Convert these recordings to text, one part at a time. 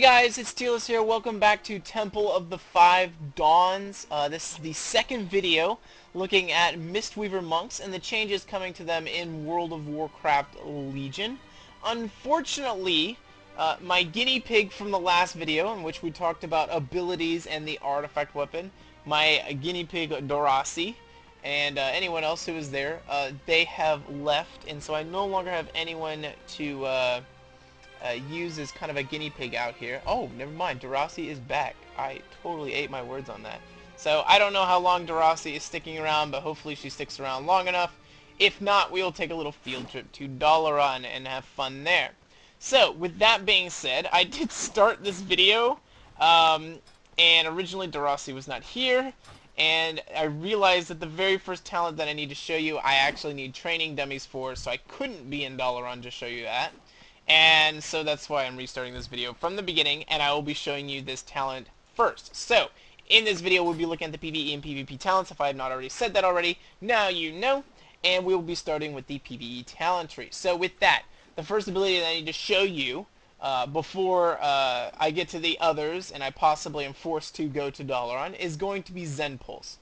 guys, it's Tealus here. Welcome back to Temple of the Five Dawns. This is the second video looking at Mistweaver monks and the changes coming to them in World of Warcraft Legion. Unfortunately, my guinea pig from the last video, in which we talked about abilities and the artifact weapon, my guinea pig Dorasi, and anyone else who was there, they have left, and so I no longer have anyone to use as kind of a guinea pig out here. Oh, never mind. Dorasi is back. I totally ate my words on that. So I don't know how long Dorasi is sticking around, but hopefully she sticks around long enough. If not, we will take a little field trip to Dalaran and have fun there. So, with that being said, I did start this video, and originally Dorasi was not here, and I realized that the very first talent that I need to show you, I actually need training dummies for, so I couldn't be in Dalaran to show you that. And so that's why I'm restarting this video from the beginning, and I will be showing you this talent first. So, in this video we'll be looking at the PvE and PvP talents. If I have not already said that already, now you know. And we will be starting with the PvE talent tree. So with that, the first ability that I need to show you before I get to the others, and I possibly am forced to go to Dalaran, is going to be Zen Pulse.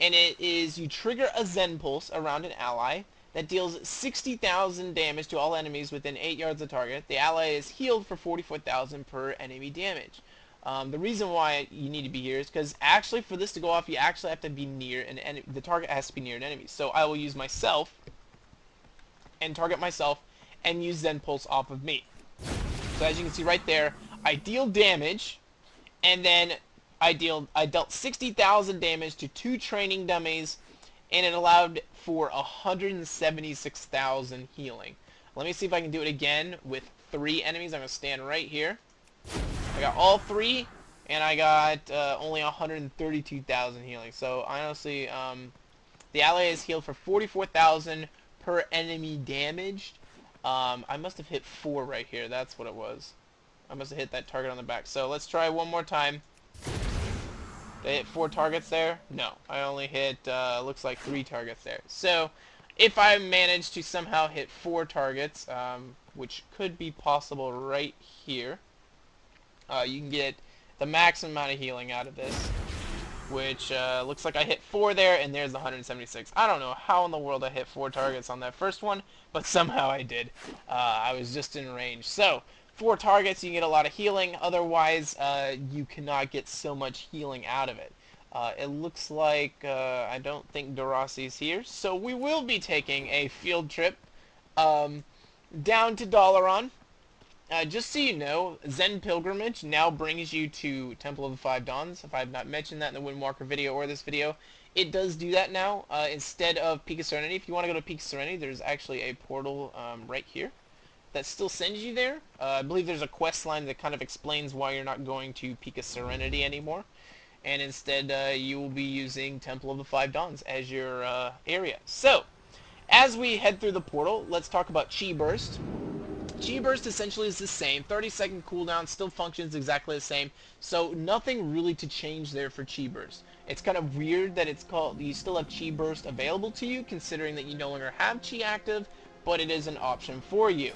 And it is, you trigger a Zen Pulse around an ally that deals 60,000 damage to all enemies within 8 yards of target. The ally is healed for 44,000 per enemy damage. The reason why you need to be here is because actually for this to go off, you actually have to be near an enemy. The target has to be near an enemy. So I will use myself and target myself and use Zen Pulse off of me. So as you can see right there, I deal damage, and then I dealt 60,000 damage to 2 training dummies, and it allowed for 176,000 healing. Let me see if I can do it again with 3 enemies. I'm going to stand right here. I got all 3, and I got only 132,000 healing. So honestly, the ally is healed for 44,000 per enemy damaged. I must have hit 4 right here. That's what it was. I must have hit that target on the back. So let's try one more time. Did I hit 4 targets there? No. I only hit, looks like 3 targets there. So, if I manage to somehow hit 4 targets, which could be possible right here, you can get the maximum amount of healing out of this, which looks like I hit 4 there, and there's the 176. I don't know how in the world I hit 4 targets on that first one, but somehow I did. I was just in range. So, 4 targets, you can get a lot of healing. Otherwise, you cannot get so much healing out of it. It looks like I don't think Dorasi's here, so we will be taking a field trip down to Dalaran. Just so you know, Zen Pilgrimage now brings you to Temple of the Five Dawns. If I have not mentioned that in the Windwalker video or this video, it does do that now. Instead of Peak of Serenity, if you want to go to Peak of Serenity, there's actually a portal right here that still sends you there. I believe there's a quest line that kind of explains why you're not going to Peak of Serenity anymore, and instead you will be using Temple of the Five Dawns as your area. So, as we head through the portal, let's talk about Chi Burst. Chi Burst essentially is the same, 30-second cooldown, still functions exactly the same, so nothing really to change there for Chi Burst. It's kind of weird that it's called, you still have Chi Burst available to you, considering that you no longer have Chi active, but it is an option for you.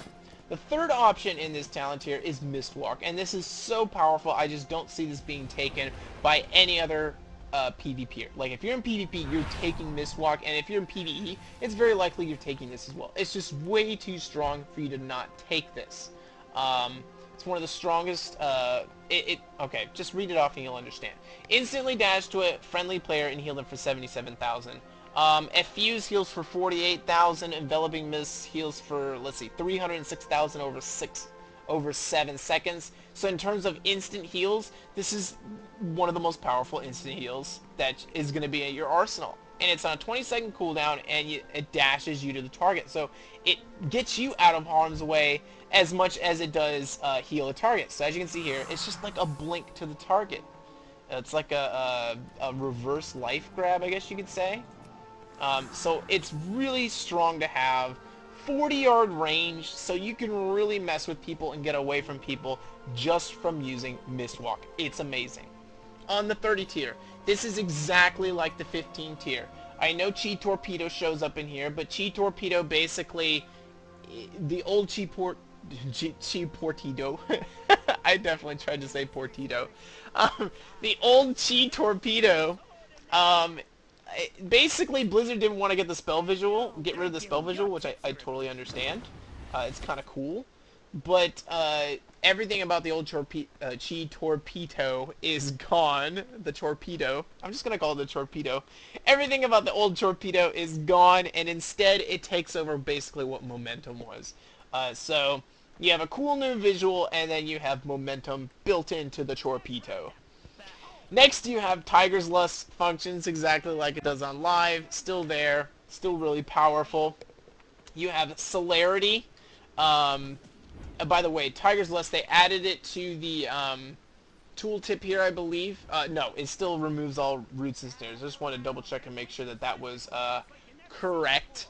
The third option in this talent here is Mistwalk, and this is so powerful, I just don't see this being taken by any other PvPer. Like, if you're in PvP, you're taking Mistwalk, and if you're in PvE, it's very likely you're taking this as well. It's just way too strong for you to not take this. It's one of the strongest, okay, just read it off and you'll understand. Instantly dash to a friendly player and heal them for 77,000. Effuse heals for 48,000, Enveloping Mist heals for, let's see, 306,000 over 7 seconds. So in terms of instant heals, this is one of the most powerful instant heals that is going to be at your arsenal. And it's on a 20-second cooldown, and it dashes you to the target. So it gets you out of harm's way as much as it does heal a target. So as you can see here, it's just like a blink to the target. It's like a reverse life grab, I guess you could say. So it's really strong to have. 40-yard range, so you can really mess with people and get away from people just from using Mistwalk. It's amazing. On the 30 tier, this is exactly like the 15 tier. I know Chi Torpedo shows up in here, but Chi Torpedo basically, the old Chi Chi Portito. I definitely tried to say Portito. The old Chi Torpedo. Um, Basically, Blizzard didn't want to get get rid of the spell visual, which I totally understand. It's kind of cool. But everything about the old Chi Torpedo is gone. The torpedo. I'm just going to call it the torpedo. Everything about the old torpedo is gone, and instead it takes over basically what momentum was. So you have a cool new visual, and then you have momentum built into the torpedo. Next, you have Tiger's Lust functions exactly like it does on live. Still there. Still really powerful. You have Celerity. By the way, Tiger's Lust, they added it to the tooltip here, I believe. No, it still removes all roots and snares. I just want to double check and make sure that that was correct.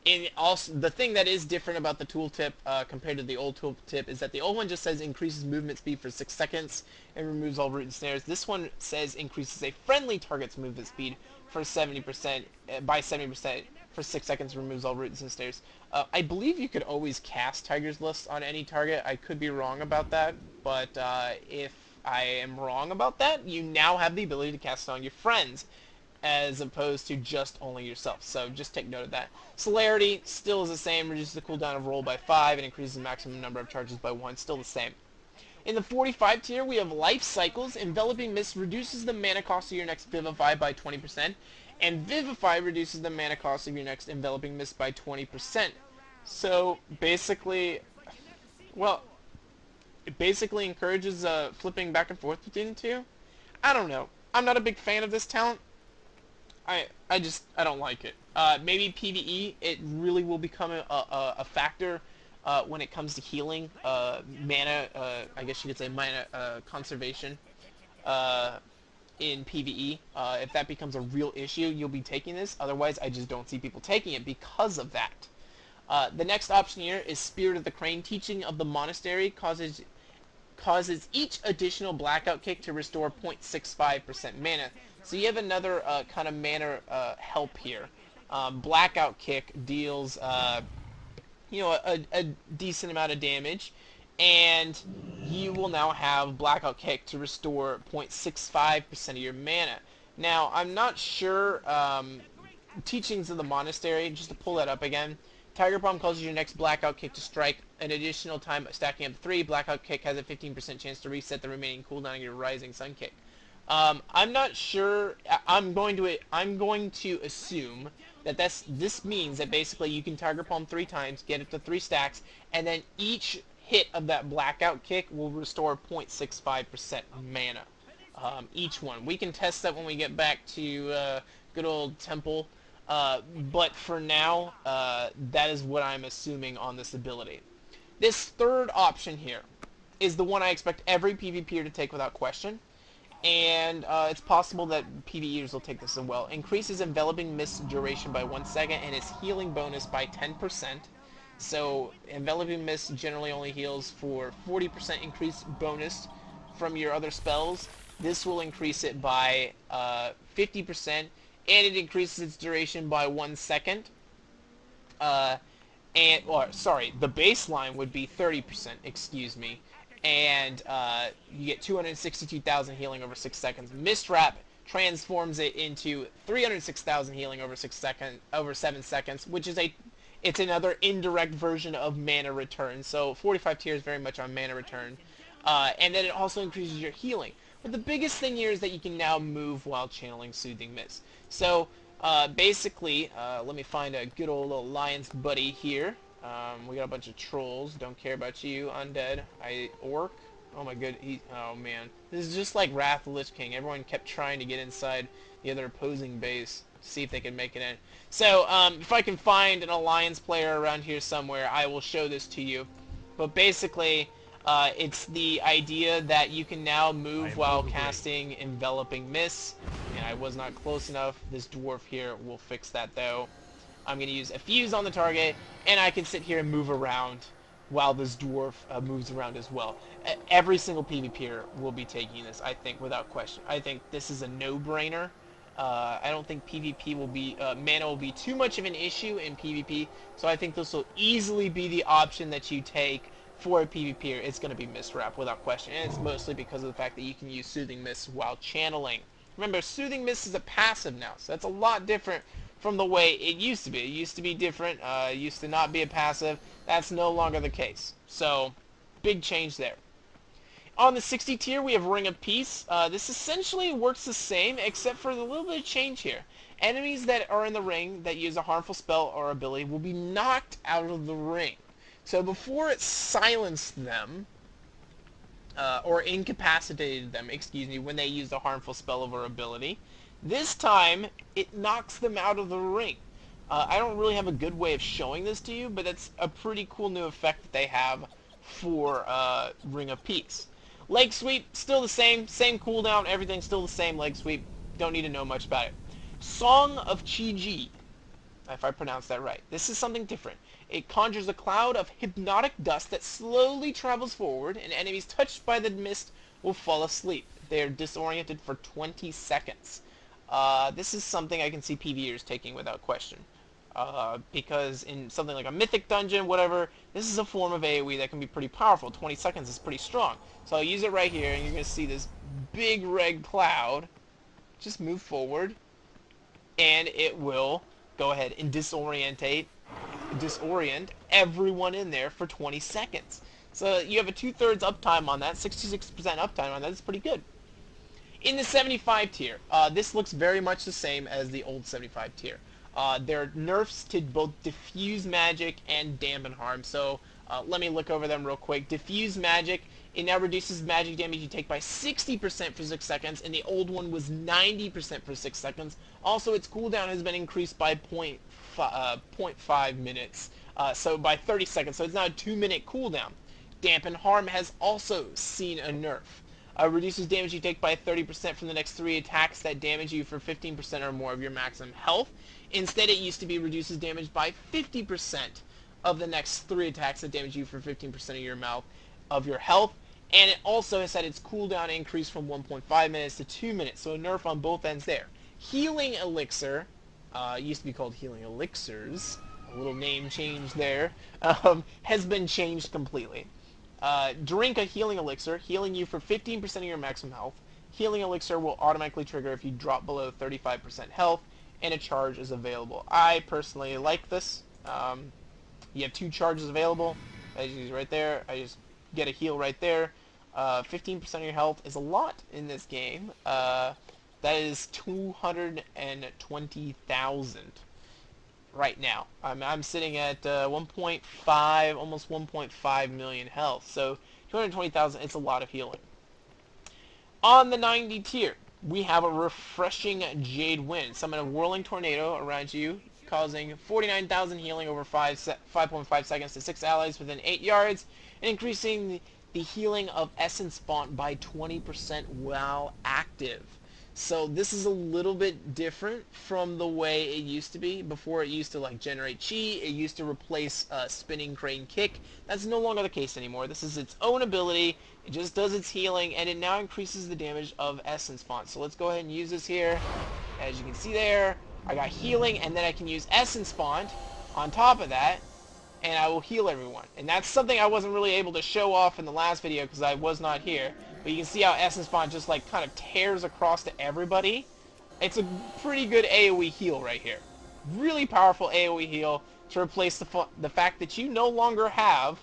And also, the thing that is different about the tooltip compared to the old tooltip is that the old one just says increases movement speed for 6 seconds and removes all root and snares. This one says increases a friendly target's movement speed for 70% by 70% for 6 seconds, removes all roots and snares. I believe you could always cast Tiger's Lust on any target. I could be wrong about that, but if I am wrong about that, you now have the ability to cast it on your friends, as opposed to just only yourself. So just take note of that. Celerity still is the same, reduces the cooldown of roll by 5 and increases the maximum number of charges by 1, still the same. In the 45 tier, we have Life Cycles. Enveloping Mist reduces the mana cost of your next Vivify by 20%, and Vivify reduces the mana cost of your next Enveloping Mist by 20%. So basically, well, it basically encourages flipping back and forth between the two. I don't know. I'm not a big fan of this talent. I don't like it. Maybe PvE, it really will become a factor when it comes to healing, mana, I guess you could say mana conservation in PvE. If that becomes a real issue, you'll be taking this. Otherwise, I just don't see people taking it because of that. The next option here is Spirit of the Crane. Teaching of the Monastery causes each additional blackout kick to restore 0.65% mana. So you have another kind of mana help here. Blackout kick deals, a decent amount of damage, and you will now have blackout kick to restore 0.65% of your mana. Now, I'm not sure, Teachings of the Monastery, just to pull that up again. Tiger Palm causes your next blackout kick to strike an additional time stacking up 3. Blackout kick has a 15% chance to reset the remaining cooldown of your Rising Sun kick. I'm not sure. I'm going to assume that this means that basically you can Tiger Palm 3 times, get it to 3 stacks, and then each hit of that blackout kick will restore 0.65% mana. Each one. We can test that when we get back to good old Temple. But for now, that is what I'm assuming on this ability. This third option here is the one I expect every PvPer to take without question. And it's possible that PvEers will take this as well. Increases Enveloping Mist duration by 1 second and its healing bonus by 10%. So Enveloping Mist generally only heals for 40% increased bonus from your other spells. This will increase it by 50%, and it increases its duration by 1 second. The baseline would be 30%, excuse me. And you get 262,000 healing over 6 seconds. Mist Wrap transforms it into 306,000 healing over 7 seconds, which is it's another indirect version of mana return. So 45 tier is very much on mana return. And then it also increases your healing. But the biggest thing here is that you can now move while channeling Soothing Mist. So basically, let me find a good old little alliance buddy here. We got a bunch of trolls. Don't care about you, undead. Orc. Oh my good. Oh man. This is just like Wrath of the Lich King. Everyone kept trying to get inside the other opposing base to see if they could make it in. So, if I can find an alliance player around here somewhere, I will show this to you. But basically, it's the idea that you can now move while casting Enveloping Mist. And I was not close enough. This dwarf here will fix that though. I'm going to use a fuse on the target, and I can sit here and move around while this dwarf moves around as well. Every single PvPer will be taking this, I think, without question. I think this is a no-brainer. I don't think PvP will be mana will be too much of an issue in PvP, so I think this will easily be the option that you take for a PvPer. It's going to be Mist Wrap without question, and it's mostly because of the fact that you can use Soothing Mist while channeling. Remember, Soothing Mist is a passive now, so that's a lot different from the way it used to be. It used to be different. It used to not be a passive. That's no longer the case. So, big change there. On the 60 tier, we have Ring of Peace. This essentially works the same, except for a little bit of change here. Enemies that are in the ring that use a harmful spell or ability will be knocked out of the ring. So before it silenced them, or incapacitated them, excuse me, when they used a harmful spell or ability, this time it knocks them out of the ring. I don't really have a good way of showing this to you, but it's a pretty cool new effect that they have for Ring of Peace. Leg sweep, still the same cooldown, everything's still the same leg sweep. Don't need to know much about it. Song of Chi-Ji, if I pronounce that right. This is something different. It conjures a cloud of hypnotic dust that slowly travels forward, and enemies touched by the mist will fall asleep. They are disoriented for 20 seconds. This is something I can see PvEers taking without question. Because in something like a mythic dungeon, whatever, this is a form of AoE that can be pretty powerful. 20 seconds is pretty strong. So I'll use it right here, and you're going to see this big red cloud just move forward, and it will go ahead and disorient everyone in there for 20 seconds. So you have a 2/3 uptime on that, 66% uptime on that. That's pretty good. In the 75 tier, this looks very much the same as the old 75 tier. There are nerfs to both diffuse magic and dampen harm. So let me look over them real quick. Diffuse magic, it now reduces magic damage you take by 60% for 6 seconds, and the old one was 90% for 6 seconds. Also, its cooldown has been increased by 0.5 minutes, so by 30 seconds. So it's now a 2-minute cooldown. Dampen harm has also seen a nerf. Reduces damage you take by 30% from the next 3 attacks that damage you for 15% or more of your maximum health. Instead, it used to be reduces damage by 50% of the next 3 attacks that damage you for 15% of your health. And it also has had its cooldown increase from 1.5 minutes to 2 minutes, so a nerf on both ends there. Healing Elixir, used to be called Healing Elixirs, a little name change there, has been changed completely. Drink a Healing Elixir, healing you for 15% of your maximum health. Healing Elixir will automatically trigger if you drop below 35% health, and a charge is available. I personally like this. You have 2 charges available, as you see right there. I just get a heal right there. 15% of your health is a lot in this game. That is 220,000 right now. I'm sitting at 1.5, almost 1.5 million health. So 220,000, it's a lot of healing. On the 90 tier, we have a refreshing Jade Wind. Summon a whirling tornado around you, causing 49,000 healing over 5.5 seconds to 6 allies within 8 yards, and increasing the healing of essence font by 20% while active. So this is a little bit different from the way it used to be. Before, it used to like generate chi, it used to replace spinning crane kick. That's no longer the case anymore. This is its own ability. It just does its healing, and it now increases the damage of essence font. So let's go ahead and use this here. As you can see there, I got healing, and then I can use essence font on top of that, and I will heal everyone. And that's something I wasn't really able to show off in the last video because I was not here. But you can see how Essence Font just like kind of tears across to everybody. It's a pretty good AoE heal right here. Really powerful AoE heal to replace the fact that you no longer have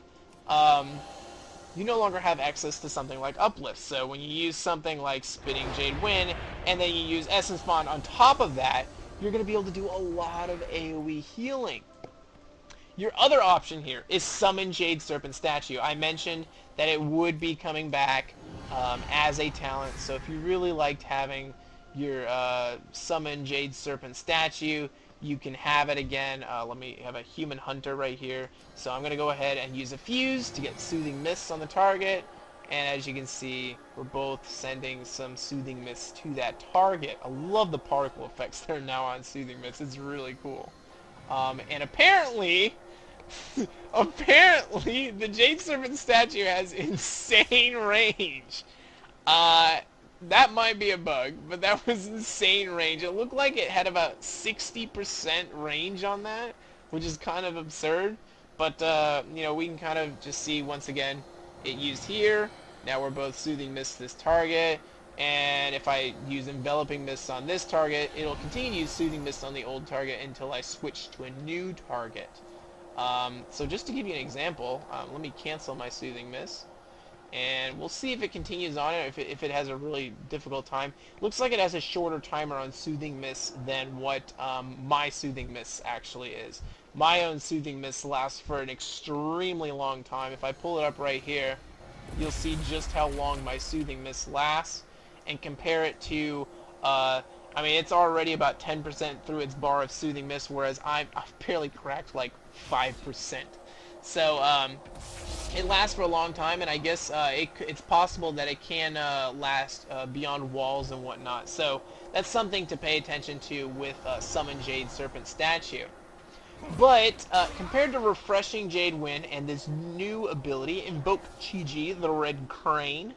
access to something like Uplift. So when you use something like Spitting Jade Wind and then you use Essence Font on top of that, you're going to be able to do a lot of AoE healing. Your other option here is Summon Jade Serpent Statue. I mentioned that it would be coming back as a talent, so if you really liked having your Summon Jade Serpent Statue, you can have it again. Let me have a Human Hunter right here. So I'm going to go ahead and use a Fuse to get Soothing Mists on the target, and as you can see, we're both sending some Soothing Mists to that target. I love the particle effects that are now on Soothing Mists. It's really cool. And apparently, the Jade Serpent statue has insane range. That might be a bug, but that was insane range. It looked like it had about 60% range on that, which is kind of absurd. But, you know, we can kind of just see, once again, it used here. Now we're both Soothing Mist this target. And if I use Enveloping Mist on this target, it'll continue to use Soothing Mist on the old target until I switch to a new target. So just to give you an example, let me cancel my Soothing Mist. And we'll see if it continues on it, if it has a really difficult time. Looks like it has a shorter timer on Soothing Mist than what my Soothing Mist actually is. My own Soothing Mist lasts for an extremely long time. If I pull it up right here, you'll see just how long my Soothing Mist lasts, and compare it to, I mean, it's already about 10% through its bar of Soothing Mist, whereas I've barely cracked like 5%. So, it lasts for a long time, and I guess it's possible that it can last beyond walls and whatnot. So that's something to pay attention to with Summon Jade Serpent statue. But compared to Refreshing Jade Wind and this new ability, Invoke Chi-Ji, the Red Crane,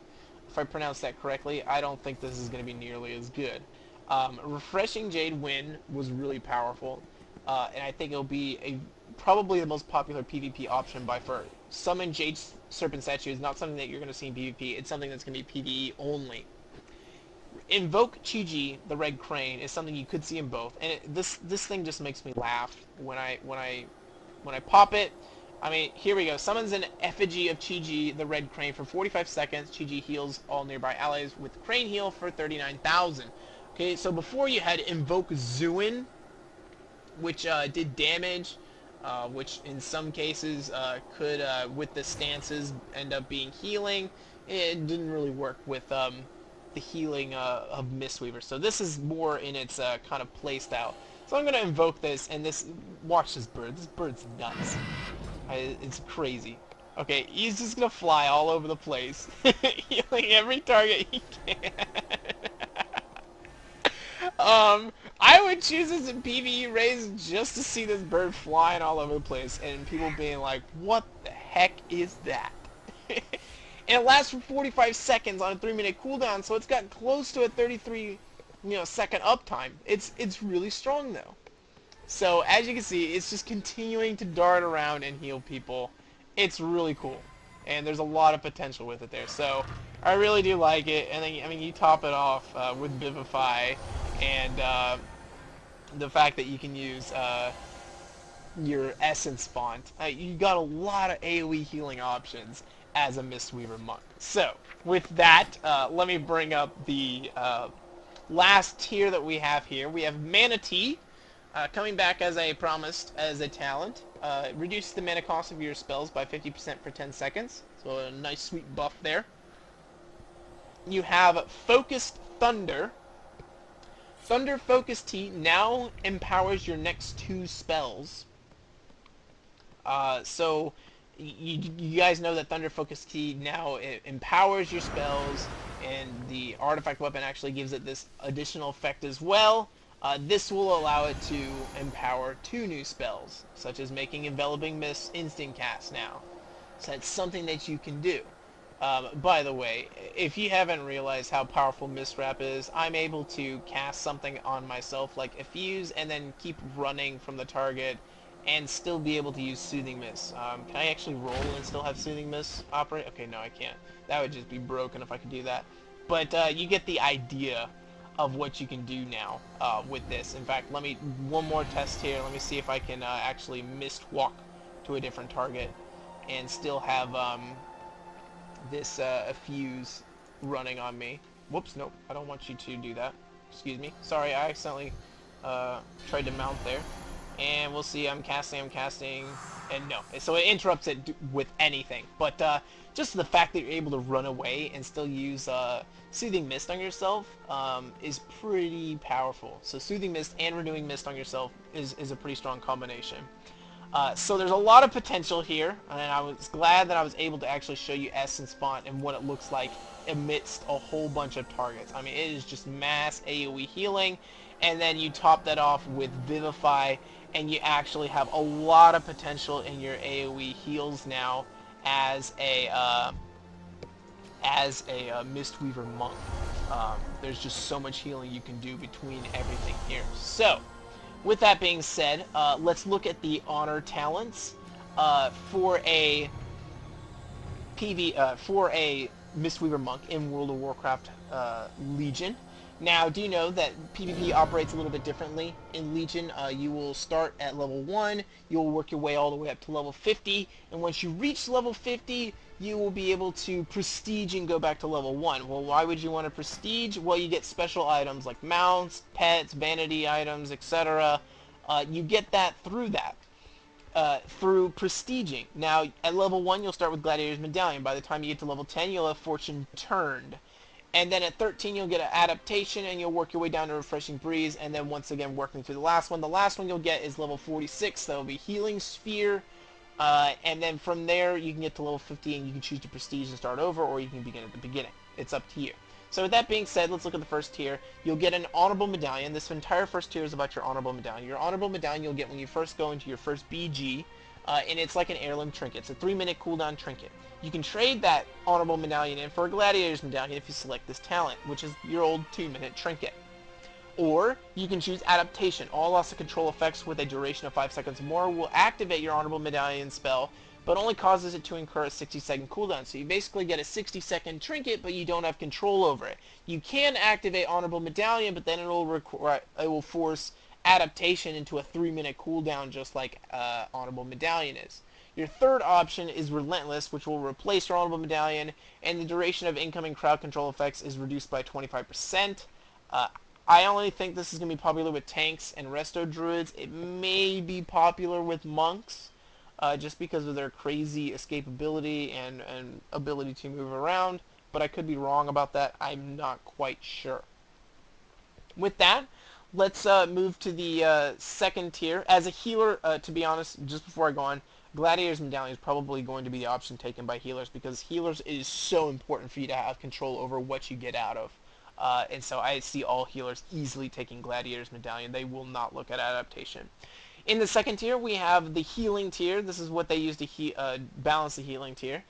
if I pronounce that correctly, I don't think this is going to be nearly as good. Refreshing Jade Wind was really powerful, and I think it'll be probably the most popular PvP option by far. Summon Jade Serpent Statue is not something that you're going to see in PvP. It's something that's going to be PvE only. Invoke Chi-Ji, the Red Crane, is something you could see in both, and this thing just makes me laugh when I pop it. I mean, here we go. Summons an effigy of Chi-Ji, the Red Crane, for 45 seconds. Chi-Ji heals all nearby allies with Crane Heal for 39,000. Okay, so before you had Invoke Zuin, which did damage, which in some cases could, with the stances, end up being healing. It didn't really work with the healing of Mistweaver. So this is more in its kind of play style. So I'm going to invoke this, and watch this bird. This bird's nuts. It's crazy. Okay, he's just going to fly all over the place, healing every target he can. I would choose this in PvE raids just to see this bird flying all over the place and people being like, what the heck is that? And it lasts for 45 seconds on a 3-minute cooldown, so it's got close to a 33 second uptime. It's really strong though. So as you can see, it's just continuing to dart around and heal people. It's really cool. And there's a lot of potential with it there. So I really do like it. And then, I mean, you top it off with Vivify and the fact that you can use your Essence Font. You got a lot of AoE healing options as a Mistweaver monk. So with that, let me bring up the last tier that we have here. We have Manatee. Coming back as I promised as a talent. Reduce the mana cost of your spells by 50% for 10 seconds. So a nice sweet buff there. You have Focused Thunder. Thunder Focused Tea now empowers your next 2 spells. So you guys know that Thunder Focused Tea now empowers your spells, and the artifact weapon actually gives it this additional effect as well. This will allow it to empower 2 new spells, such as making Enveloping Mist instant cast now. So that's something that you can do. By the way, if you haven't realized how powerful Mist Wrap is, I'm able to cast something on myself like Effuse and then keep running from the target and still be able to use Soothing Mist. Can I actually roll and still have Soothing Mist operate? Okay, no I can't. That would just be broken if I could do that. But you get the idea of what you can do now with this. In fact, one more test here. Let me see if I can actually mist walk to a different target and still have this Effuse running on me. Whoops, nope, I don't want you to do that. Excuse me. Sorry, I accidentally tried to mount there. And we'll see, I'm casting, and no. So it interrupts it with anything. But just the fact that you're able to run away and still use Soothing Mist on yourself is pretty powerful. So Soothing Mist and Renewing Mist on yourself is a pretty strong combination. So there's a lot of potential here, and I was glad that I was able to actually show you Essence Font and what it looks like amidst a whole bunch of targets. I mean, it is just mass AoE healing, and then you top that off with Vivify, and you actually have a lot of potential in your AoE heals now as a Mistweaver monk. There's just so much healing you can do between everything here. So, with that being said, let's look at the honor talents for a for a Mistweaver monk in World of Warcraft Legion. Now, do you know that PvP operates a little bit differently in Legion? You will start at level 1, you will work your way all the way up to level 50, and once you reach level 50, you will be able to prestige and go back to level 1. Well, why would you want to prestige? Well, you get special items like mounts, pets, vanity items, etc. You get that through that. Through prestiging. Now, at level 1, you'll start with Gladiator's Medallion. By the time you get to level 10, you'll have Fortune Turned. And then at 13, you'll get an Adaptation, and you'll work your way down to Refreshing Breeze, and then once again, working through the last one. The last one you'll get is level 46. That will be Healing Sphere. And then from there, you can get to level 50, and you can choose to prestige and start over, or you can begin at the beginning. It's up to you. So with that being said, let's look at the first tier. You'll get an Honorable Medallion. This entire first tier is about your Honorable Medallion. Your Honorable Medallion you'll get when you first go into your first BG, and it's like an heirloom trinket. It's a 3-minute cooldown trinket. You can trade that Honorable Medallion in for a Gladiator's Medallion if you select this talent, which is your old 2-minute trinket. Or you can choose Adaptation. All loss of control effects with a duration of 5 seconds or more will activate your Honorable Medallion spell, but only causes it to incur a 60-second cooldown. So you basically get a 60-second trinket, but you don't have control over it. You can activate Honorable Medallion, but then it will force Adaptation into a 3-minute cooldown, just like Honorable Medallion is. Your third option is Relentless, which will replace your Honorable Medallion, and the duration of incoming crowd control effects is reduced by 25%. I only think this is going to be popular with tanks and resto druids. It may be popular with monks, just because of their crazy escapability and ability to move around, but I could be wrong about that. I'm not quite sure. With that, let's move to the second tier. As a healer, to be honest, just before I go on, Gladiator's Medallion is probably going to be the option taken by healers, because healers is so important for you to have control over what you get out of. And so I see all healers easily taking Gladiator's Medallion. They will not look at Adaptation. In the second tier, we have the Healing tier. This is what they use to balance the Healing tier.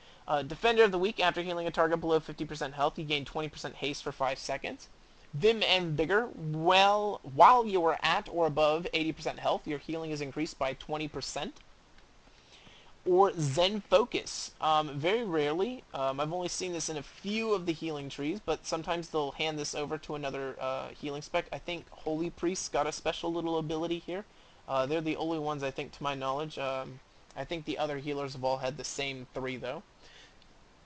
Defender of the Week. After healing a target below 50% health, you gain 20% haste for 5 seconds. Vim and Vigor. Well, while you are at or above 80% health, your healing is increased by 20%. Or Zen Focus. Very rarely. I've only seen this in a few of the healing trees, but sometimes they'll hand this over to another healing spec. I think Holy Priest's got a special little ability here. They're the only ones, I think, to my knowledge. I think the other healers have all had the same 3, though.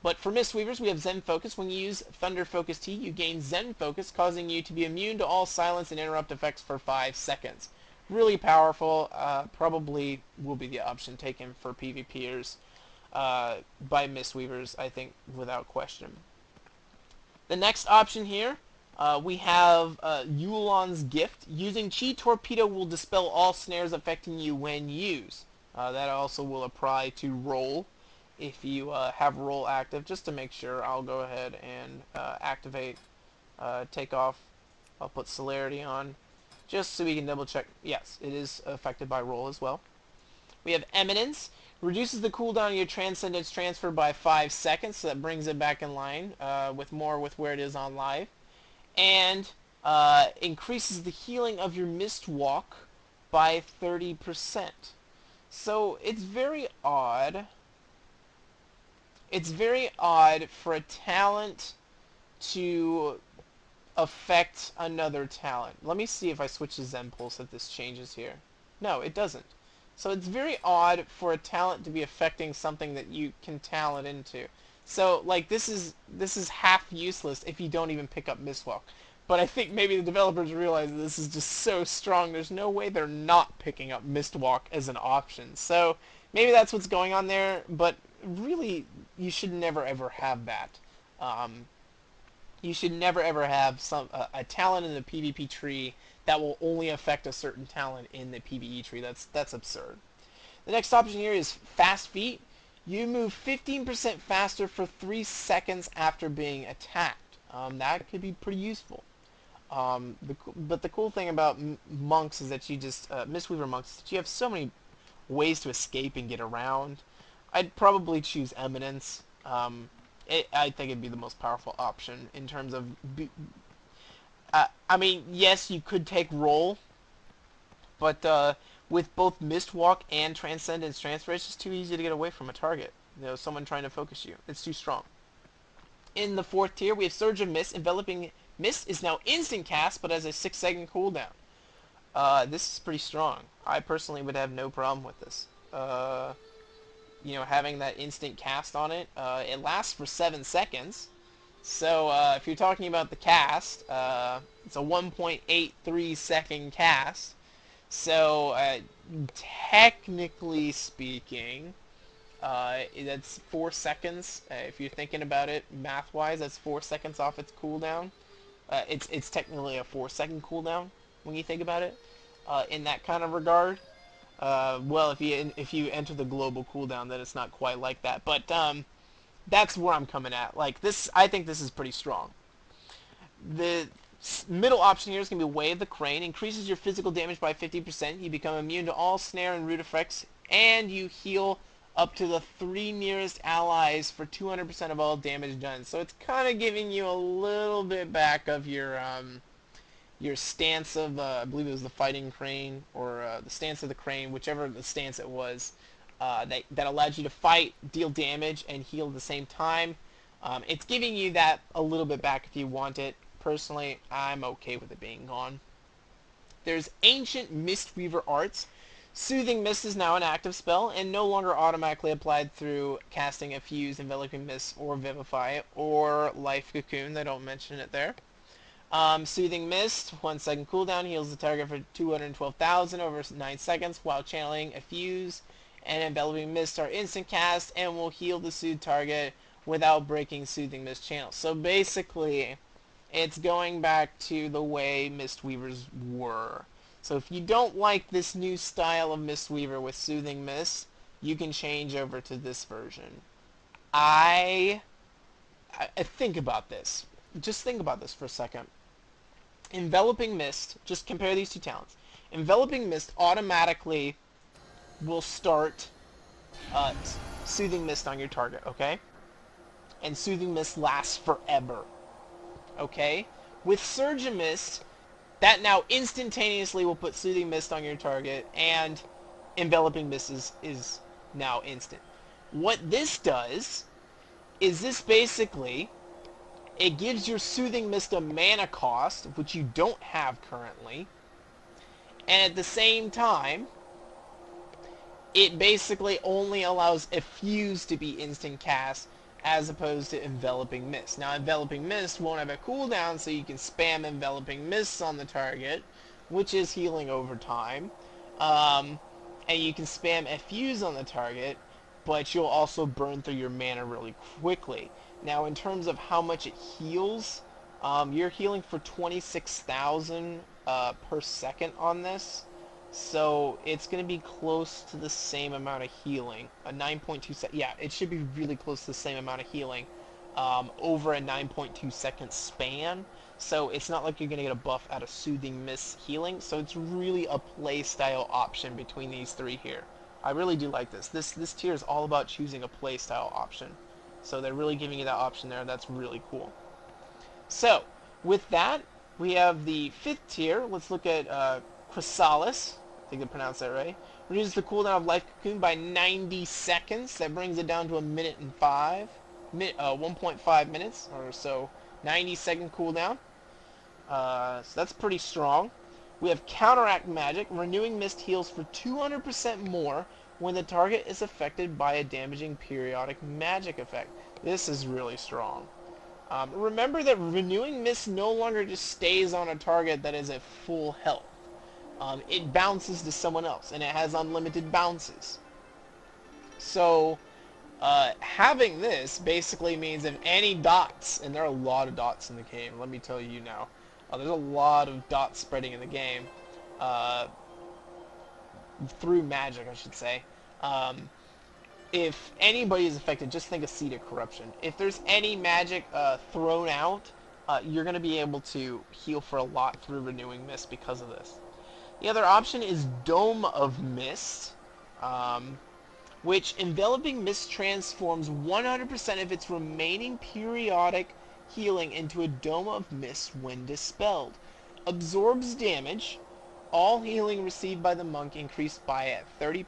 But for Mistweavers, we have Zen Focus. When you use Thunder Focus T, you gain Zen Focus, causing you to be immune to all silence and interrupt effects for 5 seconds. Really powerful. Probably will be the option taken for PvPers by Mistweavers, I think, without question. The next option here, we have Yulon's Gift. Using Chi Torpedo will dispel all snares affecting you when used. That also will apply to roll. If you have roll active, just to make sure, I'll go ahead and activate, take off. I'll put Celerity on, just so we can double check. Yes, it is affected by roll as well. We have Eminence. Reduces the cooldown of your Transcendence transfer by 5 seconds, so that brings it back in line with where it is on live. And increases the healing of your Mistwalk by 30%. So it's very odd. It's very odd for a talent to affect another talent. Let me see if I switch to Zen Pulse if this changes here. No, it doesn't. So it's very odd for a talent to be affecting something that you can talent into. So like this is half useless if you don't even pick up Mistwalk. But I think maybe the developers realize that this is just so strong, there's no way they're not picking up Mistwalk as an option. So maybe that's what's going on there, but really you should never ever have that. You should never ever have a talent in the PvP tree that will only affect a certain talent in the PvE tree. That's absurd. The next option here is Fast Feet. You move 15% faster for 3 seconds after being attacked. That could be pretty useful. But the cool thing about monks is that you just Mistweaver monks is that you have so many ways to escape and get around. I'd probably choose Eminence. I think it'd be the most powerful option in terms of I mean, yes, you could take roll, but with both Mistwalk and Transcendence Transfer, it's just too easy to get away from a target. You know, someone trying to focus you. It's too strong. In the 4th tier, we have Surge of Mist. Enveloping Mist is now instant cast, but has a 6-second cooldown. This is pretty strong. I personally would have no problem with this. You know, having that instant cast on it. It lasts for 7 seconds. So, if you're talking about the cast, it's a 1.83 second cast. So, technically speaking, that's 4 seconds. If you're thinking about it math-wise, that's 4 seconds off its cooldown. It's technically a 4-second cooldown when you think about it. In that kind of regard. Well, if you enter the global cooldown, then it's not quite like that. But that's where I'm coming at. Like this, I think this is pretty strong. The middle option here is going to be Wave the Crane. Increases your physical damage by 50%. You become immune to all snare and root effects, and you heal up to the 3 nearest allies for 200% of all damage done. So it's kind of giving you a little bit back of your stance of, I believe it was the Fighting Crane, or the stance of the Crane, whichever the stance it was, that allowed you to fight, deal damage, and heal at the same time. It's giving you that a little bit back if you want it. Personally, I'm okay with it being gone. There's Ancient Mistweaver Arts. Soothing Mist is now an active spell and no longer automatically applied through casting a Fuse, Enveloping Mist, or Vivify, or Life Cocoon. They don't mention it there. Soothing Mist, 1 second cooldown, heals the target for 212,000 over 9 seconds while channeling a Fuse, and Enveloping Mist are instant cast and will heal the soothed target without breaking Soothing Mist channels. So basically, it's going back to the way Mistweavers were. So if you don't like this new style of Mistweaver with Soothing Mist, you can change over to this version. I think about this. Just think about this for a second. Enveloping Mist, just compare these two talents. Enveloping Mist automatically will start Soothing Mist on your target, okay? And Soothing Mist lasts forever, okay? With Surge of Mist, that now instantaneously will put Soothing Mist on your target, and Enveloping Mist is now instant. What this does is this basically, it gives your Soothing Mist a mana cost, which you don't have currently, and at the same time, it basically only allows a Fuse to be instant cast as opposed to Enveloping Mist. Now, Enveloping Mist won't have a cooldown, so you can spam Enveloping Mists on the target, which is healing over time. And you can spam a Fuse on the target, but you'll also burn through your mana really quickly. Now, in terms of how much it heals, you're healing for 26,000 per second on this. So it's going to be close to the same amount of healing. A 9.2 second, yeah, it should be really close to the same amount of healing over a 9.2 second span. So it's not like you're going to get a buff out of Soothing Mist healing. So it's really a play style option between these three here. I really do like this. This tier is all about choosing a play style option. So they're really giving you that option there. That's really cool. So with that, we have the 5th tier. Let's look at Chrysalis. I think I pronounced that right. Reduces the cooldown of Life Cocoon by 90 seconds. That brings it down to 1.5 minutes or so. 90-second cooldown. So that's pretty strong. We have Counteract Magic. Renewing Mist heals for 200% more when the target is affected by a damaging periodic magic effect. This is really strong. Remember that Renewing Mist no longer just stays on a target that is at full health. It bounces to someone else, and it has unlimited bounces. So, having this basically means if any dots, and there are a lot of dots in the game, let me tell you now, there's a lot of dots spreading in the game, through magic, I should say. If anybody is affected, just think of Seed of Corruption. If there's any magic thrown out, you're going to be able to heal for a lot through Renewing Mist because of this. The other option is Dome of Mist, which Enveloping Mist transforms 100% of its remaining periodic healing into a dome of mist when dispelled. Absorbs damage. All healing received by the monk increased by 30%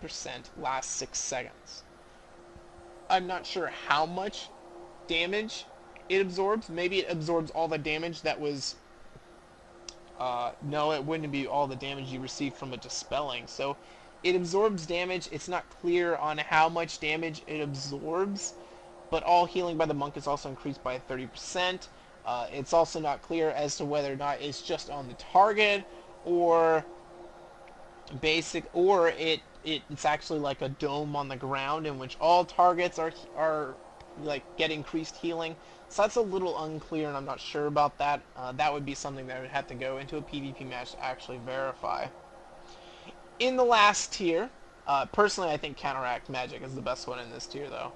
last 6 seconds. I'm not sure how much damage it absorbs. Maybe it absorbs all the damage that was... no, it wouldn't be all the damage you received from a dispelling. So it absorbs damage. It's not clear on how much damage it absorbs, but all healing by the monk is also increased by 30%. It's also not clear as to whether or not it's just on the target, or it's actually like a dome on the ground in which all targets are like get increased healing. So that's a little unclear, and I'm not sure about that. That would be something that I would have to go into a PvP match to actually verify. In the last tier, personally I think Counteract Magic is the best one in this tier though.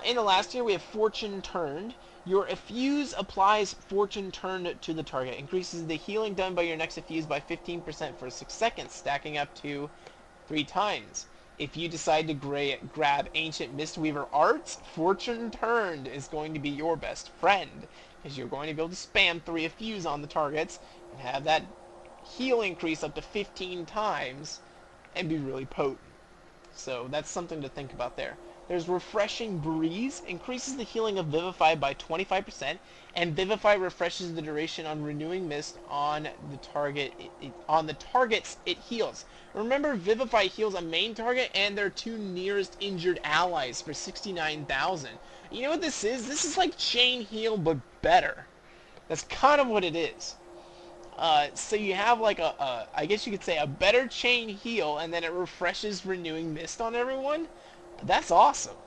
In the last tier we have Fortune Turned. Your Effuse applies Fortune Turned to the target. Increases the healing done by your next Effuse by 15% for 6 seconds, stacking up to 3 times. If you decide to grab Ancient Mistweaver Arts, Fortune Turned is going to be your best friend, because you're going to be able to spam 3 Effuse on the targets and have that heal increase up to 15 times and be really potent. So that's something to think about there. There's Refreshing Breeze, increases the healing of Vivify by 25%, and Vivify refreshes the duration on Renewing Mist on the target. On the targets it heals. Remember, Vivify heals a main target and their 2 nearest injured allies for 69,000. You know what this is? This is like Chain Heal, but better. That's kind of what it is. So you have like I guess you could say a better Chain Heal, and then it refreshes Renewing Mist on everyone. That's awesome.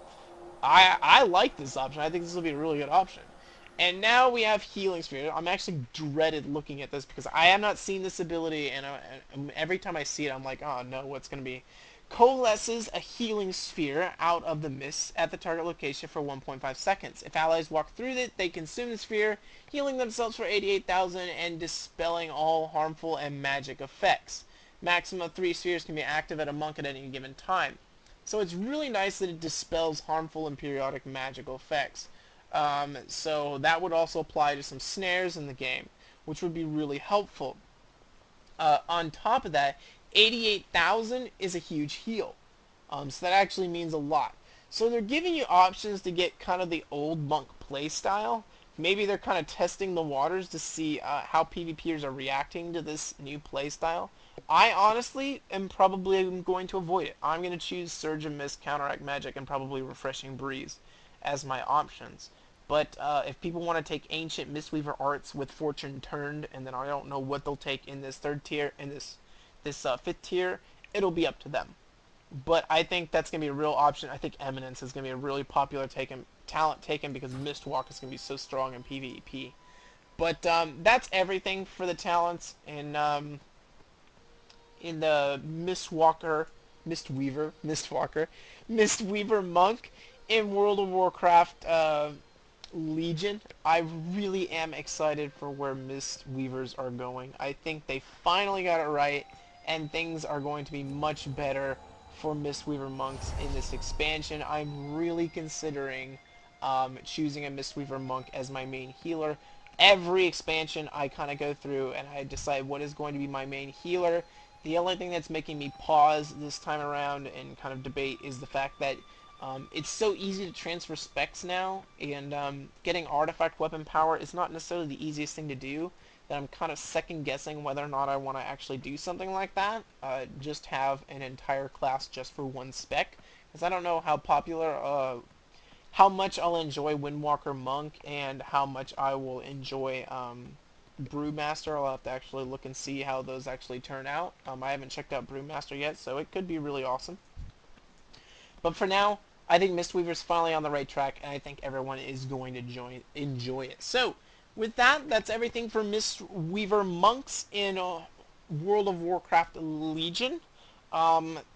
I like this option. I think this will be a really good option. And now we have Healing Sphere. I'm actually dreaded looking at this because I have not seen this ability, and every time I see it, I'm like, oh no, what's going to be? Coalesces a Healing Sphere out of the mist at the target location for 1.5 seconds. If allies walk through it, they consume the sphere, healing themselves for 88,000 and dispelling all harmful and magic effects. Maximum 3 spheres can be active at a monk at any given time. So it's really nice that it dispels harmful and periodic magical effects. So that would also apply to some snares in the game, which would be really helpful. On top of that, 88,000 is a huge heal. So that actually means a lot. So they're giving you options to get kind of the old monk playstyle. Maybe they're kind of testing the waters to see how PvPers are reacting to this new playstyle. I honestly am probably going to avoid it. I'm going to choose Surge and Mist, Counteract Magic, and probably Refreshing Breeze as my options. But if people want to take Ancient Mistweaver Arts with Fortune Turned, and then I don't know what they'll take in this third tier, in this fifth tier, it'll be up to them. But I think that's going to be a real option. I think Eminence is going to be a really popular talent taken because Mistwalk is going to be so strong in PvP. But that's everything for the talents in the Mistweaver Monk in World of Warcraft Legion. I really am excited for where Mistweavers are going. I think they finally got it right, and things are going to be much better for Mistweaver monks in this expansion. I'm really considering choosing a Mistweaver monk as my main healer. Every expansion I kind of go through and I decide what is going to be my main healer. The only thing that's making me pause this time around and kind of debate is the fact that it's so easy to transfer specs now, and getting artifact weapon power is not necessarily the easiest thing to do, that I'm kind of second guessing whether or not I want to actually do something like that. Just have an entire class just for one spec, because I don't know how popular, how much I'll enjoy Windwalker Monk and how much I will enjoy Brewmaster. I'll have to actually look and see how those actually turn out. I haven't checked out Brewmaster yet, so it could be really awesome. But for now, I think Mistweaver's finally on the right track, and I think everyone is going to enjoy it. So, with that, that's everything for Mistweaver monks in World of Warcraft Legion.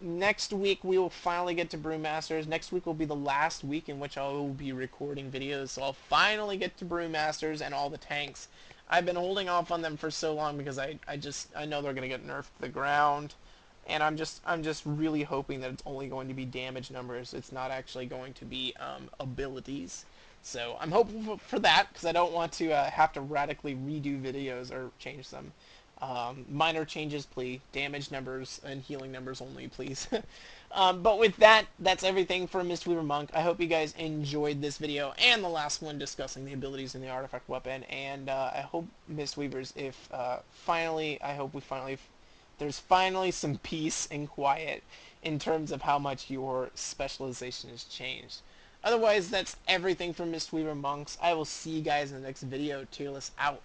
Next week we will finally get to Brewmasters. Next week will be the last week in which I will be recording videos, so I'll finally get to Brewmasters and all the tanks. I've been holding off on them for so long because I know they're gonna get nerfed to the ground, and I'm just really hoping that it's only going to be damage numbers. It's not actually going to be abilities. So I'm hopeful for that because I don't want to have to radically redo videos or change them. Minor changes, please. Damage numbers and healing numbers only, please. But with that, that's everything for Mistweaver Monk. I hope you guys enjoyed this video and the last one discussing the abilities in the artifact weapon. And I hope Mistweavers, if finally, I hope we finally, there's finally some peace and quiet in terms of how much your specialization has changed. Otherwise, that's everything from Mistweaver Monks. I will see you guys in the next video. Tearless out.